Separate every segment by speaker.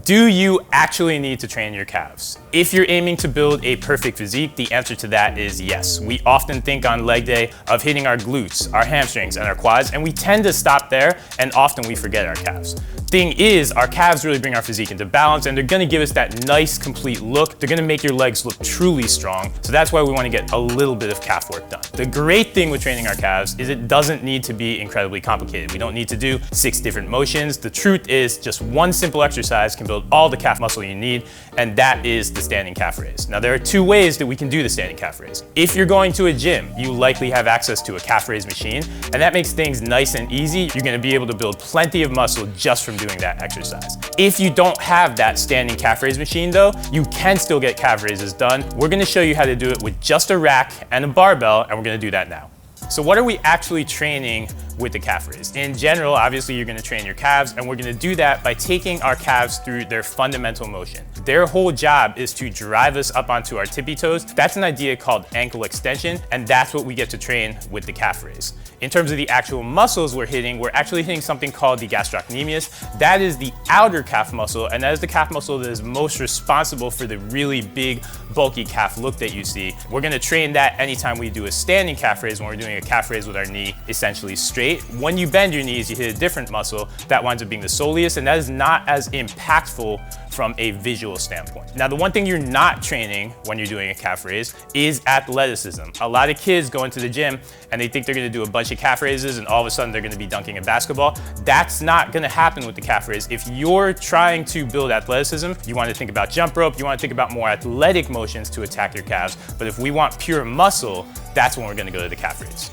Speaker 1: Do you actually need to train your calves? If you're aiming to build a perfect physique, the answer to that is yes. We often think on leg day of hitting our glutes, our hamstrings, and our quads, and we tend to stop there, and often we forget our calves. Thing is, our calves really bring our physique into balance, and they're gonna give us that nice, complete look. They're gonna make your legs look truly strong, so that's why we wanna get a little bit of calf work done. The great thing with training our calves is it doesn't need to be incredibly complicated. We don't need to do 6 different motions. The truth is, just one simple exercise can build all the calf muscle you need, and that is the standing calf raise. Now, there are 2 ways that we can do the standing calf raise. If you're going to a gym, you likely have access to a calf raise machine, and that makes things nice and easy. You're gonna be able to build plenty of muscle just from doing that exercise. If you don't have that standing calf raise machine though, you can still get calf raises done. We're gonna show you how to do it with just a rack and a barbell, and we're gonna do that now. So what are we actually training with the calf raise? In general, obviously you're gonna train your calves, and we're gonna do that by taking our calves through their fundamental motion. Their whole job is to drive us up onto our tippy toes. That's an idea called ankle extension, and that's what we get to train with the calf raise. In terms of the actual muscles we're actually hitting something called the gastrocnemius. That is the outer calf muscle, and that is the calf muscle that is most responsible for the really big, bulky calf look that you see. We're gonna train that anytime we do a standing calf raise, when we're doing a calf raise with our knee essentially straight. When you bend your knees, you hit a different muscle. That winds up being the soleus, and that is not as impactful from a visual standpoint. Now, the one thing you're not training when you're doing a calf raise is athleticism. A lot of kids go into the gym and they think they're gonna do a bunch of calf raises and all of a sudden they're gonna be dunking a basketball. That's not gonna happen with the calf raise. If you're trying to build athleticism, you wanna think about jump rope, you wanna think about more athletic motions to attack your calves. But if we want pure muscle, that's when we're gonna go to the calf raise.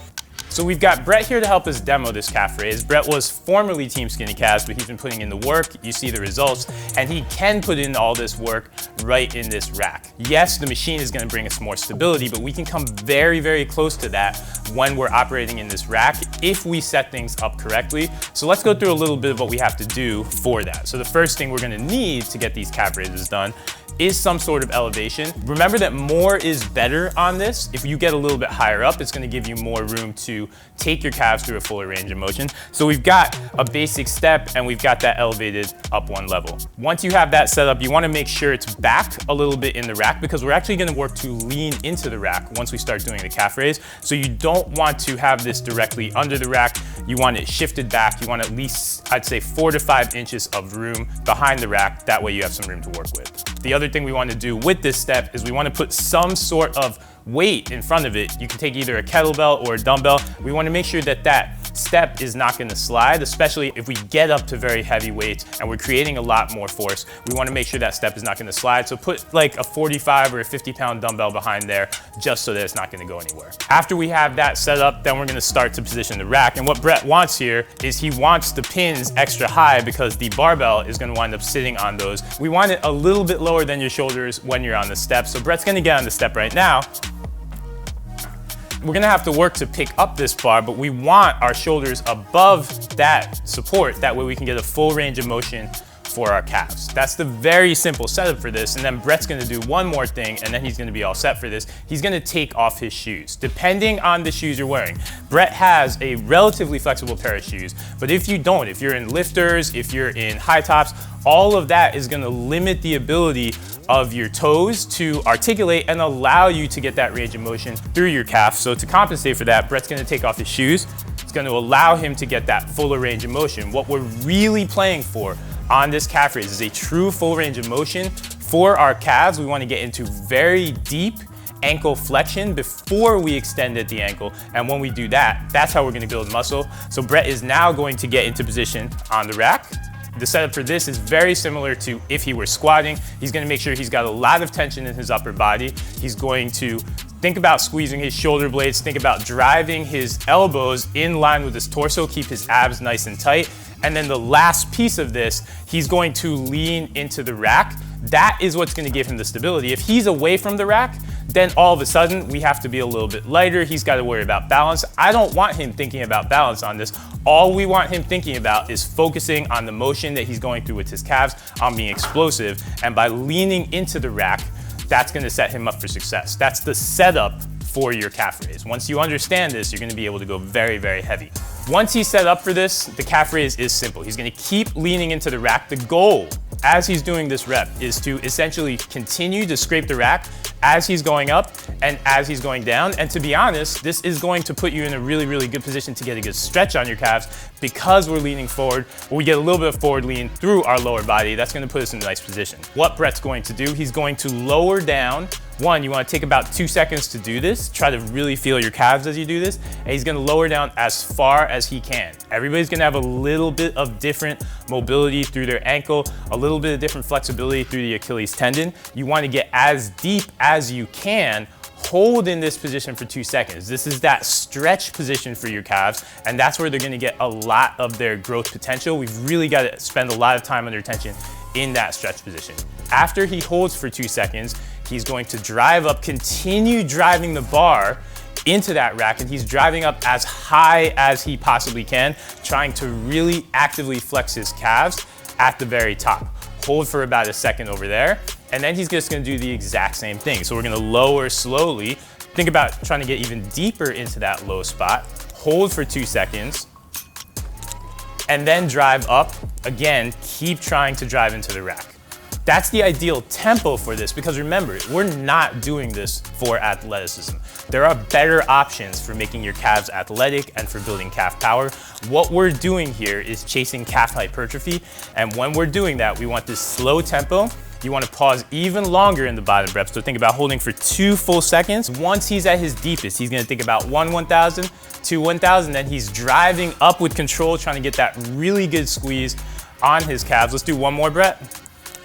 Speaker 1: So we've got Brett here to help us demo this calf raise. Brett was formerly Team Skinny Calves, but he's been putting in the work. You see the results, and he can put in all this work right in this rack. Yes, the machine is gonna bring us more stability, but we can come very, very close to that when we're operating in this rack if we set things up correctly. So let's go through a little bit of what we have to do for that. So the first thing we're gonna need to get these calf raises done is some sort of elevation. Remember that more is better on this. If you get a little bit higher up, it's gonna give you more room to take your calves through a fuller range of motion. So we've got a basic step and we've got that elevated up 1 level. Once you have that set up, you wanna make sure it's back a little bit in the rack, because we're actually gonna work to lean into the rack once we start doing the calf raise. So you don't want to have this directly under the rack. You want it shifted back. You want at least, I'd say 4 to 5 inches of room behind the rack. That way you have some room to work with. The other thing we want to do with this step is we want to put some sort of weight in front of it. You can take either a kettlebell or a dumbbell. We want to make sure that that step is not going to slide, especially if we get up to very heavy weights and we're creating a lot more force. We want to make sure that step is not going to slide. So put like a 45 or a 50-pound dumbbell behind there just so that it's not going to go anywhere. After we have that set up, then we're going to start to position the rack. And what Brett wants here is he wants the pins extra high because the barbell is going to wind up sitting on those. We want it a little bit lower than your shoulders when you're on the step. So Brett's going to get on the step right now. We're gonna have to work to pick up this bar, but we want our shoulders above that support. That way we can get a full range of motion for our calves. That's the very simple setup for this. And then Brett's gonna do one more thing, and then he's gonna be all set for this. He's gonna take off his shoes. Depending on the shoes you're wearing, Brett has a relatively flexible pair of shoes, but if you don't, if you're in lifters, if you're in high tops, all of that is gonna limit the ability of your toes to articulate and allow you to get that range of motion through your calf. So to compensate for that, Brett's gonna take off his shoes. It's gonna allow him to get that fuller range of motion. What we're really playing for on this calf raise is a true full range of motion. For our calves, we wanna get into very deep ankle flexion before we extend at the ankle. And when we do that, that's how we're gonna build muscle. So Brett is now going to get into position on the rack. The setup for this is very similar to if he were squatting. He's gonna make sure he's got a lot of tension in his upper body. He's going to think about squeezing his shoulder blades, think about driving his elbows in line with his torso, keep his abs nice and tight. And then the last piece of this, he's going to lean into the rack. That is what's gonna give him the stability. If he's away from the rack, then all of a sudden we have to be a little bit lighter. He's got to worry about balance. I don't want him thinking about balance on this. All we want him thinking about is focusing on the motion that he's going through with his calves, on being explosive. And by leaning into the rack, that's going to set him up for success. That's the setup for your calf raise. Once you understand this, you're going to be able to go very, very heavy. Once he's set up for this, the calf raise is simple. He's going to keep leaning into the rack. The goal as he's doing this rep is to essentially continue to scrape the rack as he's going up and as he's going down. And to be honest, this is going to put you in a really, really good position to get a good stretch on your calves because we're leaning forward. We get a little bit of forward lean through our lower body. That's going to put us in a nice position. What Brett's going to do, he's going to lower down. One, you want to take about 2 seconds to do this. Try to really feel your calves as you do this. And he's going to lower down as far as he can. Everybody's going to have a little bit of different mobility through their ankle, a little bit of different flexibility through the Achilles tendon. You want to get as deep as you can. Hold in this position for 2 seconds. This is that stretch position for your calves, and that's where they're going to get a lot of their growth potential. We've really got to spend a lot of time under tension in that stretch position. After he holds for 2 seconds, he's going to drive up, continue driving the bar into that rack, and he's driving up as high as he possibly can, trying to really actively flex his calves at the very top. Hold for about a second over there, and then he's just gonna do the exact same thing. So we're gonna lower slowly. Think about trying to get even deeper into that low spot. Hold for 2 seconds, and then drive up. Again, keep trying to drive into the rack. That's the ideal tempo for this, because remember, we're not doing this for athleticism. There are better options for making your calves athletic and for building calf power. What we're doing here is chasing calf hypertrophy, and when we're doing that, we want this slow tempo. You want to pause even longer in the bottom reps, so think about holding for 2 full seconds. Once he's at his deepest, he's going to think about 1,000, 2 1,000, then he's driving up with control, trying to get that really good squeeze on his calves. Let's do one more, Brett.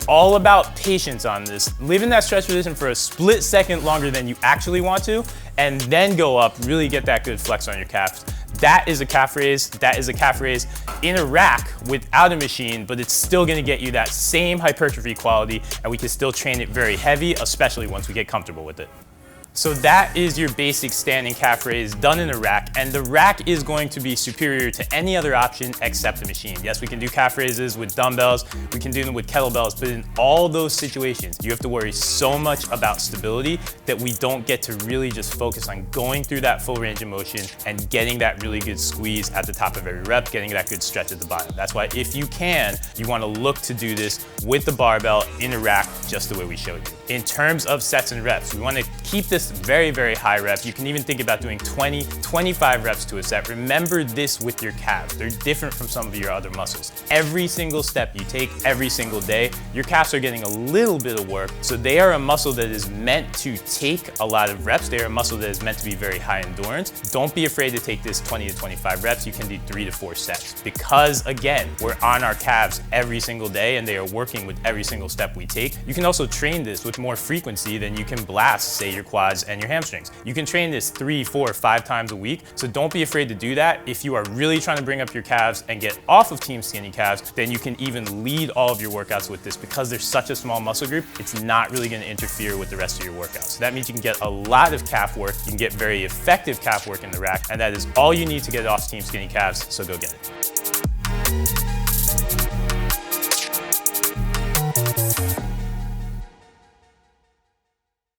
Speaker 1: All about patience on this. Live in that stretch position for a split second longer than you actually want to, and then go up, really get that good flex on your calves. That is a calf raise. That is a calf raise in a rack without a machine, but it's still gonna get you that same hypertrophy quality, and we can still train it very heavy, especially once we get comfortable with it. So that is your basic standing calf raise done in a rack, and the rack is going to be superior to any other option except the machine. Yes, we can do calf raises with dumbbells, we can do them with kettlebells, but in all those situations, you have to worry so much about stability that we don't get to really just focus on going through that full range of motion and getting that really good squeeze at the top of every rep, getting that good stretch at the bottom. That's why if you can, you want to look to do this with the barbell in a rack just the way we showed you. In terms of sets and reps, we want to keep this very, very high reps. You can even think about doing 20, 25 reps to a set. Remember this with your calves. They're different from some of your other muscles. Every single step you take every single day, your calves are getting a little bit of work. So they are a muscle that is meant to take a lot of reps. They are a muscle that is meant to be very high endurance. Don't be afraid to take this 20 to 25 reps. You can do 3 to 4 sets, because again, we're on our calves every single day and they are working with every single step we take. You can also train this with more frequency than you can blast, say, your quads and your hamstrings. You can train this 3, 4, 5 times a week, so don't be afraid to do that. If you are really trying to bring up your calves and get off of Team Skinny Calves, then you can even lead all of your workouts with this. Because there's such a small muscle group, it's not really going to interfere with the rest of your workouts. So that means you can get a lot of calf work, you can get very effective calf work in the rack, and that is all you need to get off Team Skinny Calves, so go get it.